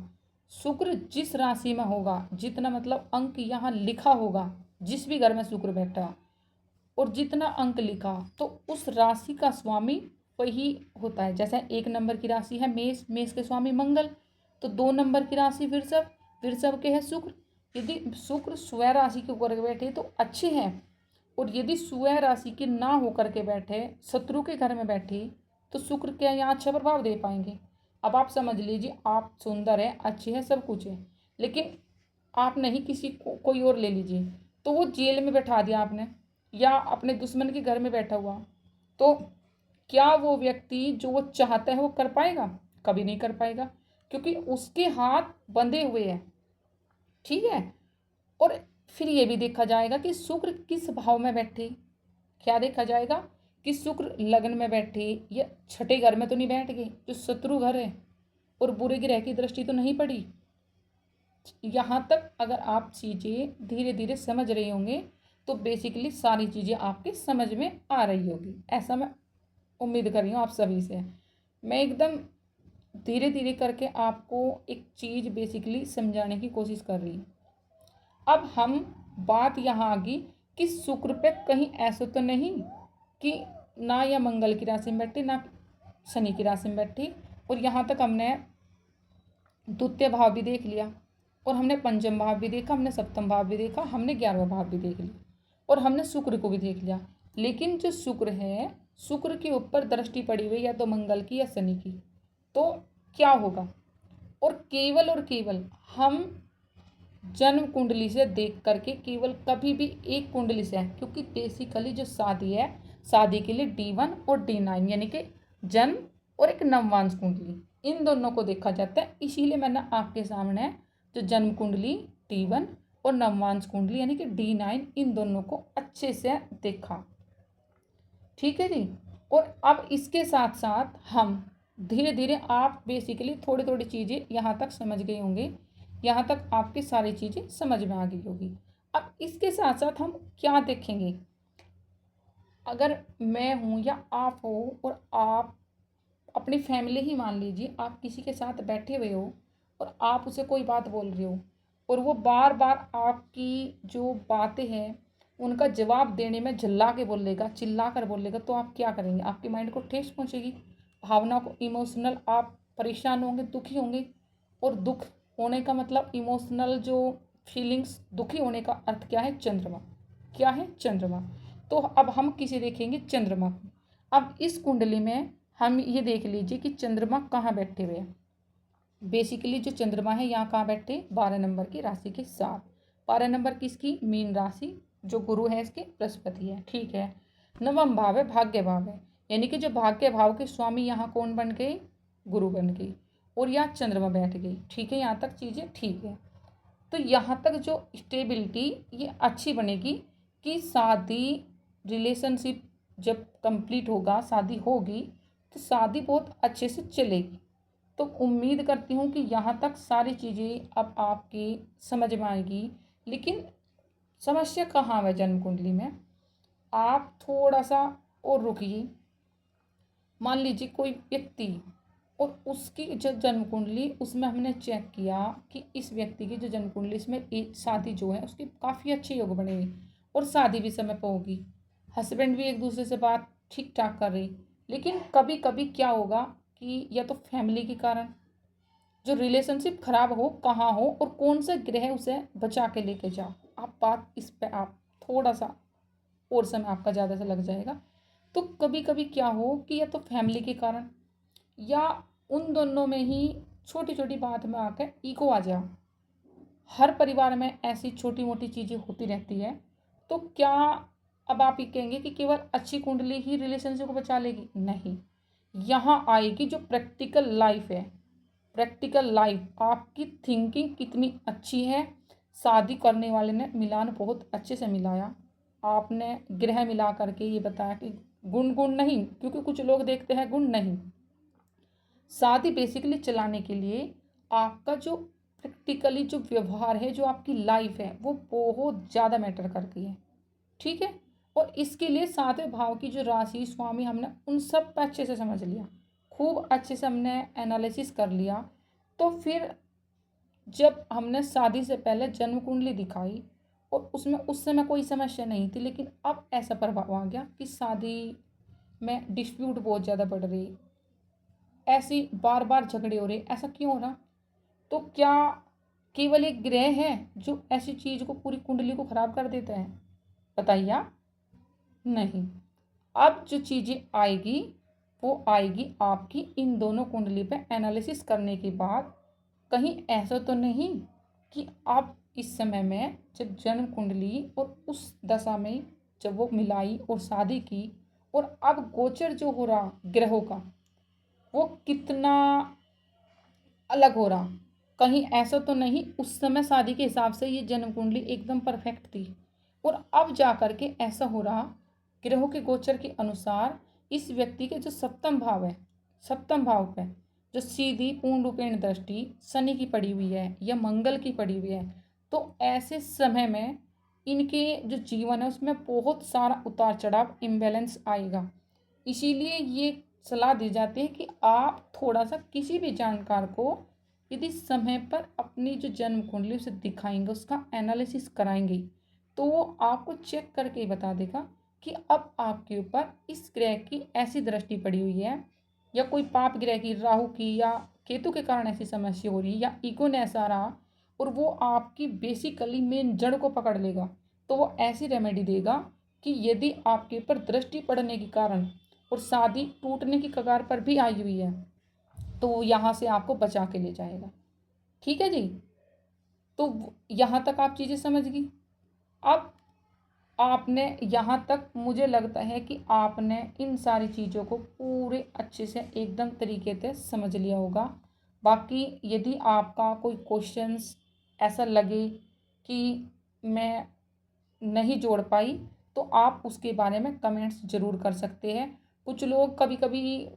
शुक्र जिस राशि में होगा, जितना मतलब अंक यहाँ लिखा होगा, जिस भी घर में शुक्र बैठा और जितना अंक लिखा, तो उस राशि का स्वामी वही होता है। जैसे 1 नंबर की राशि है मेष, मेष के स्वामी मंगल, तो 2 नंबर की राशि वृषभ, वृषभ के है शुक्र। यदि शुक्र स्वयं राशि के ऊपर बैठे तो अच्छे हैं, और यदि स्वयं राशि के ना होकर के बैठे, शत्रु के घर में बैठी, तो शुक्र क्या यहाँ अच्छा प्रभाव दे पाएंगे। अब आप समझ लीजिए, आप सुंदर है, अच्छे हैं, सब कुछ है, लेकिन आप नहीं, किसी कोई और ले लीजिए, तो वो जेल में बैठा दिया आपने, या अपने दुश्मन के घर में बैठा हुआ, तो क्या वो व्यक्ति जो वो चाहता है वो कर पाएगा? कभी नहीं कर पाएगा, क्योंकि उसके हाथ बंधे हुए हैं। ठीक है, और फिर ये भी देखा जाएगा कि शुक्र किस भाव में बैठे। क्या देखा जाएगा कि शुक्र लग्न में बैठे या छठे घर में तो नहीं बैठ गए, जो शत्रु घर है, और बुरे ग्रह की दृष्टि तो नहीं पड़ी। यहाँ तक अगर आप चीज़ें धीरे धीरे समझ रहे होंगे तो बेसिकली सारी चीज़ें आपके समझ में आ रही होगी, ऐसा मैं उम्मीद कर रही हूँ आप सभी से। मैं एकदम धीरे धीरे करके आपको एक चीज़ बेसिकली समझाने की कोशिश कर रही हूँ। अब हम बात यहाँ आ गई कि शुक्र पे कहीं ऐसा तो नहीं कि ना या मंगल की राशि में बैठे, ना शनि की राशि में बैठी। और यहाँ तक हमने द्वितीय भाव भी देख लिया, और हमने पंचम भाव भी देखा, हमने सप्तम भाव भी देखा, हमने 11वां भाव भी देख लिया, और हमने शुक्र को भी देख लिया। लेकिन जो शुक्र है, शुक्र के ऊपर दृष्टि पड़ी हुई या तो मंगल की या शनि की, तो क्या होगा? और केवल हम जन्म कुंडली से देख करके, केवल कभी भी एक कुंडली से है, क्योंकि बेसिकली जो शादी है, शादी के लिए D1 और D9 यानी कि जन्म और एक नववांश कुंडली, इन दोनों को देखा जाता है। इसीलिए मैंने आपके सामने जो जन्म कुंडली D1 और नववांश कुंडली यानी कि D9, इन दोनों को अच्छे से देखा। ठीक है जी। और अब इसके साथ साथ हम धीरे धीरे, आप बेसिकली थोड़ी थोड़ी चीज़ें यहाँ तक समझ गए होंगे, यहाँ तक आपकी सारी चीज़ें समझ में आ गई होगी। अब इसके साथ साथ हम क्या देखेंगे? अगर मैं हूँ या आप हो, और आप अपनी फैमिली ही मान लीजिए, आप किसी के साथ बैठे हुए हो और आप उसे कोई बात बोल रहे हो, और वो बार बार आपकी जो बातें हैं उनका जवाब देने में झल्ला के बोलेगा, चिल्ला कर बोलेगा, तो आप क्या करेंगे? आपके माइंड को ठेस पहुँचेगी, भावना को, इमोशनल आप परेशान होंगे, दुखी होंगे। और दुख होने का मतलब, इमोशनल जो फीलिंग्स, दुखी होने का अर्थ क्या है? चंद्रमा। क्या है? चंद्रमा। तो अब हम किसे देखेंगे? चंद्रमा को। अब इस कुंडली में हम ये देख लीजिए कि चंद्रमा कहाँ बैठे हुए हैं। बेसिकली जो चंद्रमा है यहाँ कहाँ बैठे? 12 नंबर की राशि के साथ। 12 नंबर किसकी? मीन राशि। जो गुरु है इसके बृहस्पति है। ठीक है। नवम भाव है, भाग्य भाव है, यानी कि जो भाग्य भाव के स्वामी यहाँ कौन बन गए? गुरु बन गई, और यहाँ चंद्रमा बैठ गई। ठीक है, यहाँ तक चीज़ें ठीक है। तो यहाँ तक जो स्टेबिलिटी ये अच्छी बनेगी कि शादी, रिलेशनशिप जब कंप्लीट होगा, शादी होगी, तो शादी बहुत अच्छे से चलेगी। तो उम्मीद करती हूँ कि यहाँ तक सारी चीज़ें अब आपकी समझ में आएगी। लेकिन समस्या कहाँ है जन्म कुंडली में? आप थोड़ा सा और रुकिए। मान लीजिए कोई व्यक्ति, और उसकी जो जन्म कुंडली, उसमें हमने चेक किया कि इस व्यक्ति की जो जन्म कुंडली, इसमें एक शादी जो है उसकी काफ़ी अच्छे योग बनेगी, और शादी भी समय पर होगी, हस्बैंड भी एक दूसरे से बात ठीक ठाक कर रही। लेकिन कभी कभी क्या होगा कि या तो फैमिली के कारण जो रिलेशनशिप खराब हो, कहाँ हो और कौन सा ग्रह उसे बचा के लेके जाओ, आप बात इस पे आप थोड़ा सा और समय आपका ज़्यादा से लग जाएगा। तो कभी कभी क्या हो कि या तो फैमिली के कारण, या उन दोनों में ही छोटी छोटी बात में आकर ईगो आ जाओ। हर परिवार में ऐसी छोटी मोटी चीज़ें होती रहती है। तो क्या अब आप ये कहेंगे कि केवल अच्छी कुंडली ही रिलेशनशिप को बचा लेगी? नहीं, यहाँ आएगी जो प्रैक्टिकल लाइफ है। प्रैक्टिकल लाइफ, आपकी थिंकिंग कितनी अच्छी है। शादी करने वाले ने मिलान बहुत अच्छे से मिलाया, आपने ग्रह मिला करके ये बताया कि गुण गुण नहीं, क्योंकि कुछ लोग देखते हैं गुण नहीं। शादी बेसिकली चलाने के लिए आपका जो प्रैक्टिकली जो व्यवहार है, जो आपकी लाइफ है, वो बहुत ज़्यादा मैटर करती है। ठीक है। और इसके लिए 7वें भाव की जो राशि स्वामी, हमने उन सब पे अच्छे से समझ लिया, खूब अच्छे से हमने एनालिसिस कर लिया। तो फिर जब हमने शादी से पहले जन्म कुंडली दिखाई, और उसमें उस समय कोई समस्या नहीं थी, लेकिन अब ऐसा प्रभाव आ गया कि शादी में डिस्प्यूट बहुत ज़्यादा बढ़ रही, ऐसी बार बार झगड़े हो रहे, ऐसा क्यों हो रहा? तो क्या केवल एक ग्रह है जो ऐसी चीज को, पूरी कुंडली को खराब कर देता है? बताइए आप। नहीं। अब जो चीजें आएगी वो आएगी आपकी इन दोनों कुंडली पे एनालिसिस करने के बाद। कहीं ऐसा तो नहीं कि आप इस समय में जब जन्म कुंडली और उस दशा में जब वो मिलाई और शादी की, और अब गोचर जो हो रहा ग्रहों का, वो कितना अलग हो रहा? कहीं ऐसा तो नहीं उस समय शादी के हिसाब से ये जन्म कुंडली एकदम परफेक्ट थी, और अब जा कर के ऐसा हो रहा ग्रहों के गोचर के अनुसार, इस व्यक्ति के जो सप्तम भाव है, सप्तम भाव पे जो सीधी पूर्ण रूपेण दृष्टि शनि की पड़ी हुई है या मंगल की पड़ी हुई है, तो ऐसे समय में इनके जो जीवन है उसमें बहुत सारा उतार चढ़ाव, इम्बैलेंस आएगा। इसीलिए ये सलाह दी जाती है कि आप थोड़ा सा किसी भी जानकार को यदि समय पर अपनी जो जन्म कुंडली उसे दिखाएंगे, उसका एनालिसिस कराएंगे, तो वो आपको चेक करके ही बता देगा कि अब आपके ऊपर इस ग्रह की ऐसी दृष्टि पड़ी हुई है या कोई पाप ग्रह की, राहु की या केतु के कारण ऐसी समस्या हो रही है, या ईगो ने ऐसा रहा और वो आपकी बेसिकली मेन जड़ को पकड़ लेगा, तो वो ऐसी रेमेडी देगा कि यदि आपके ऊपर दृष्टि पड़ने के कारण और शादी टूटने की कगार पर भी आई हुई है तो वो यहाँ से आपको बचा के ले जाएगा। ठीक है जी। तो यहाँ तक आप चीज़ें समझ गई। अब आपने यहाँ तक, मुझे लगता है कि आपने इन सारी चीज़ों को पूरे अच्छे से एकदम तरीके से समझ लिया होगा। बाकी यदि आपका कोई क्वेश्चंस ऐसा लगे कि मैं नहीं जोड़ पाई तो आप उसके बारे में कमेंट्स ज़रूर कर सकते हैं। कुछ लोग कभी कभी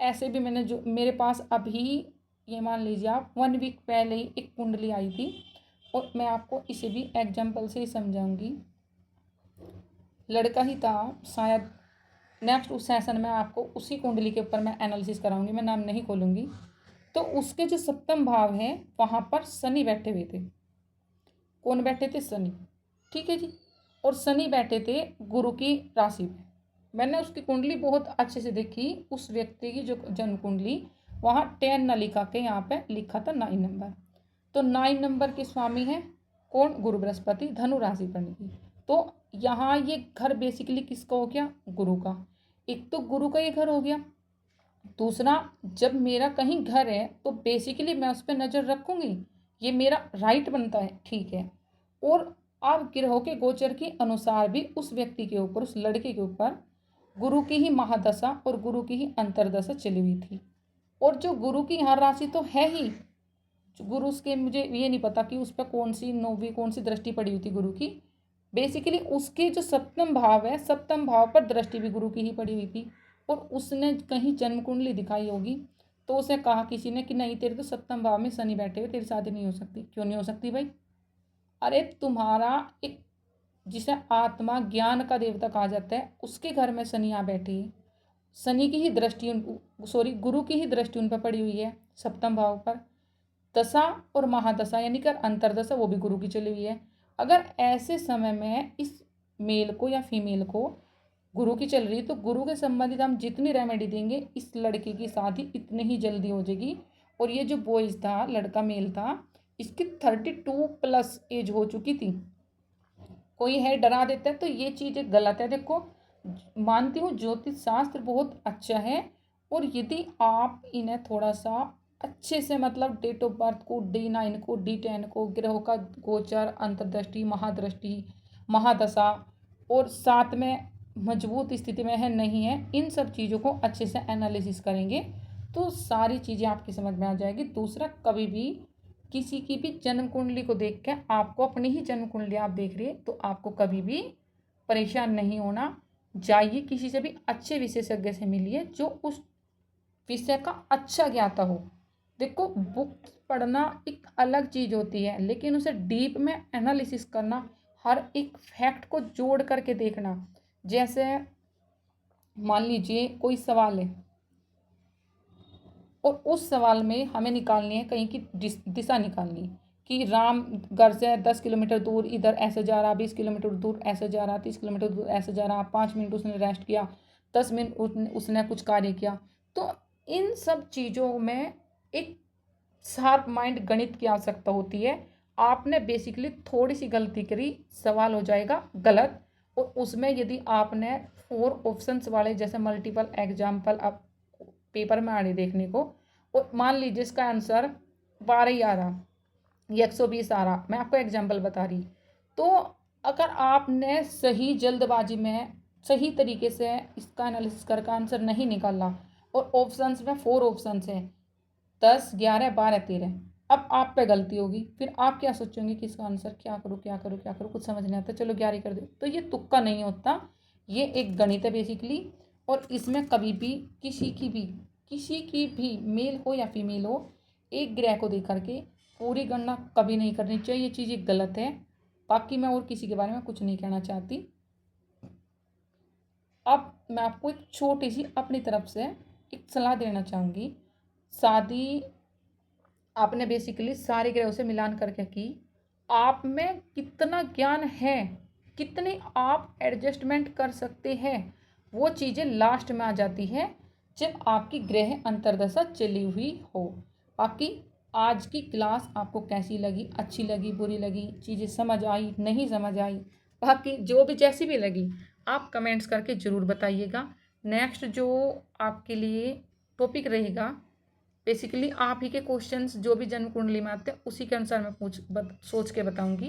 ऐसे भी, मैंने जो मेरे पास अभी, ये मान लीजिए आप 1 वीक पहले ही एक कुंडली आई थी और मैं आपको इसे भी एग्जाम्पल से ही समझाऊंगी। लड़का ही था शायद। नेक्स्ट उस सेशन में आपको उसी कुंडली के ऊपर मैं एनालिसिस कराऊंगी, मैं नाम नहीं खोलूंगी। तो उसके जो सप्तम भाव है वहाँ पर शनि बैठे हुए थे। कौन बैठे थे? शनि। ठीक है जी। और शनि बैठे थे गुरु की राशि में। मैंने उसकी कुंडली बहुत अच्छे से देखी, उस व्यक्ति की जो जन्म कुंडली, वहाँ 10 न लिखा के यहाँ पे लिखा था 9 नंबर। तो 9 नंबर के स्वामी हैं कौन? गुरु बृहस्पति, धनु राशि पर निकली। तो यहाँ ये घर बेसिकली किसका हो गया? गुरु का। एक तो गुरु का ये घर हो गया। दूसरा, जब मेरा कहीं घर है तो बेसिकली मैं उस पर नज़र रखूँगी, ये मेरा राइट बनता है। ठीक है। और अब ग्रहों के गोचर के अनुसार भी उस व्यक्ति के ऊपर, उस लड़के के ऊपर गुरु की ही महादशा और गुरु की ही अंतरदशा चली हुई थी। और जो गुरु की यहाँ राशि तो है ही, गुरु उसके, मुझे ये नहीं पता कि उस पर कौन सी नौवीं कौन सी दृष्टि पड़ी हुई थी गुरु की। बेसिकली उसके जो सप्तम भाव है, सप्तम भाव पर दृष्टि भी गुरु की ही पड़ी हुई थी। और उसने कहीं जन्म कुंडली दिखाई होगी तो उसे कहा किसी ने कि नहीं, तेरे तो सप्तम भाव में शनि बैठे हुए, तेरी शादी नहीं हो सकती। क्यों नहीं हो सकती भाई? अरे तुम्हारा एक, जिसे आत्मा ज्ञान का देवता कहा जाता है, उसके घर में शनि यहाँ बैठी है। शनि की ही दृष्टि गुरु की ही दृष्टि उन पर पड़ी हुई है सप्तम भाव पर। दशा और महादशा यानी कि अंतरदशा वो भी गुरु की चली हुई है। अगर ऐसे समय में इस मेल को या फीमेल को गुरु की चल रही है तो गुरु के संबंधित हम जितनी रेमेडी देंगे इस लड़के की शादी इतनी ही जल्दी हो जाएगी। और ये जो बॉयज था, लड़का मेल था, इसकी 32+ एज हो चुकी थी। कोई है डरा देता है तो ये चीज़ गलत है। देखो, मानती हूँ ज्योतिष शास्त्र बहुत अच्छा है, और यदि आप इन्हें थोड़ा सा अच्छे से, मतलब डेट ऑफ बर्थ को, D9 को, D10 को, ग्रहों का गोचर, अंतर्दृष्टि, महादृष्टि, महादशा, और साथ में मजबूत स्थिति में है नहीं है, इन सब चीज़ों को अच्छे से एनालिसिस करेंगे तो सारी चीज़ें आपकी समझ में आ जाएगी। दूसरा, कभी भी किसी की भी जन्म कुंडली को देख के, आपको अपनी ही जन्म कुंडली आप देख रहे तो आपको कभी भी परेशान नहीं होना। जाइए किसी से भी अच्छे विशेषज्ञ से मिलिए जो उस विषय का अच्छा ज्ञाता हो। देखो, बुक पढ़ना एक अलग चीज़ होती है, लेकिन उसे डीप में एनालिसिस करना, हर एक फैक्ट को जोड़ करके देखना। जैसे मान लीजिए कोई सवाल है और उस सवाल में हमें निकालनी है, कहीं की दिशा निकालनी है कि राम घर से 10 किलोमीटर दूर इधर ऐसे जा रहा, 20 किलोमीटर दूर ऐसे जा रहा, 30 किलोमीटर दूर ऐसे जा रहा, 5 मिनट उसने रेस्ट किया, 10 मिनट उसने कुछ कार्य किया। तो इन सब चीज़ों में एक शार्प माइंड गणित की आवश्यकता होती है। आपने बेसिकली थोड़ी सी गलती करी, सवाल हो जाएगा गलत। और उसमें यदि आपने 4 ऑप्शंस वाले, जैसे मल्टीपल एग्जाम्पल आप पेपर में आ रही देखने को, और मान लीजिए इसका आंसर 12 ही आ रहा या 120 आ रहा, मैं आपको एग्जाम्पल बता रही, तो अगर आपने सही जल्दबाजी में सही तरीके से इसका एनालिसिस करके आंसर नहीं निकाला, और ऑप्शंस में 4 ऑप्शंस हैं, 10, 11, 12, 13, अब आप पे गलती होगी, फिर आप क्या सोचेंगे कि इसका आंसर क्या करूँ क्या करूँ क्या करूँ, कुछ समझ नहीं आता, चलो 11 कर दो। तो ये तुक्का नहीं होता, ये एक गणित है बेसिकली। और इसमें कभी भी किसी की भी मेल हो या फीमेल हो, एक ग्रह को देख करके पूरी गणना कभी नहीं करनी चाहिए, ये चीज़ गलत है। बाकी मैं और किसी के बारे में कुछ नहीं कहना चाहती। अब मैं आपको एक छोटी सी अपनी तरफ से एक सलाह देना चाहूँगी। शादी आपने बेसिकली सारे ग्रहों से मिलान करके की, आप में कितना ज्ञान है, कितनी आप एडजस्टमेंट कर सकते हैं, वो चीज़ें लास्ट में आ जाती है जब आपकी ग्रह अंतर्दशा चली हुई हो। बाकी आज की क्लास आपको कैसी लगी, अच्छी लगी, बुरी लगी, चीज़ें समझ आई, नहीं समझ आई, बाकी जो भी जैसी भी लगी आप कमेंट्स करके ज़रूर बताइएगा। नेक्स्ट जो आपके लिए टॉपिक रहेगा, बेसिकली आप ही के क्वेश्चंस जो भी जन्म कुंडली में आते हैं उसी के अनुसार मैं सोच के बताऊंगी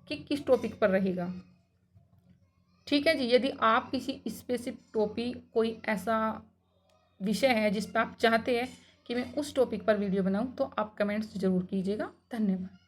कि किस टॉपिक पर रहेगा। ठीक है जी। यदि आप किसी स्पेसिफिक टॉपिक, कोई ऐसा विषय है जिस पर आप चाहते हैं कि मैं उस टॉपिक पर वीडियो बनाऊं, तो आप कमेंट्स ज़रूर कीजिएगा। धन्यवाद।